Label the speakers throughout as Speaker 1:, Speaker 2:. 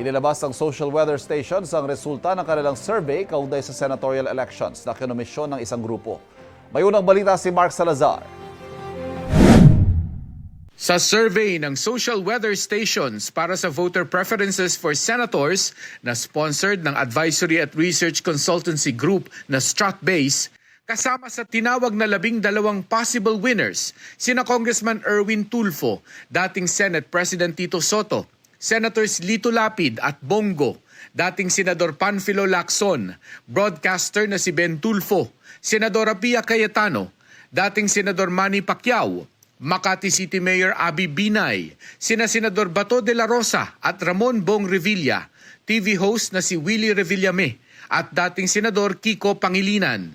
Speaker 1: Inilabas ng social weather stations ang resulta ng kanilang survey kaugnay sa senatorial elections na kinomisyon ng isang grupo. May unang balita si Mark Salazar.
Speaker 2: Sa survey ng social weather stations para sa voter preferences for senators na sponsored ng advisory at research consultancy group na Stratbase, kasama sa tinawag na 12 possible winners, sina Congressman Erwin Tulfo, dating Senate President Tito Soto, Senators Lito Lapid at Bongo, dating Senador Panfilo Lacson, broadcaster na si Ben Tulfo, Senadora Pia Cayetano, dating Senador Manny Pacquiao, Makati City Mayor Abby Binay, sina Senador Bato de la Rosa at Ramon Bong Revilla, TV host na si Willie Revillame at dating Senador Kiko Pangilinan.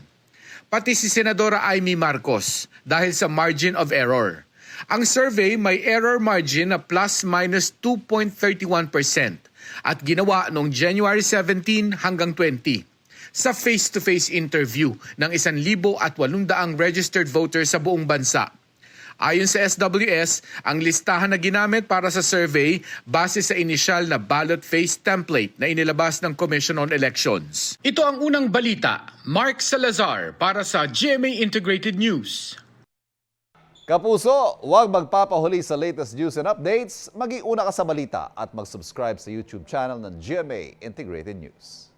Speaker 2: Pati si Senadora Amy Marcos dahil sa margin of error. Ang survey may error margin na plus-minus 2.31% at ginawa noong January 17 hanggang 20 sa face-to-face interview ng 1,800 registered voters sa buong bansa. Ayon sa SWS, ang listahan na ginamit para sa survey base sa inisyal na ballot face template na inilabas ng Commission on Elections. Ito ang unang balita. Mark Salazar para sa GMA Integrated News.
Speaker 1: Kapuso, huwag magpapahuli sa latest news and updates. Mag-iuna ka sa balita at mag-subscribe sa YouTube channel ng GMA Integrated News.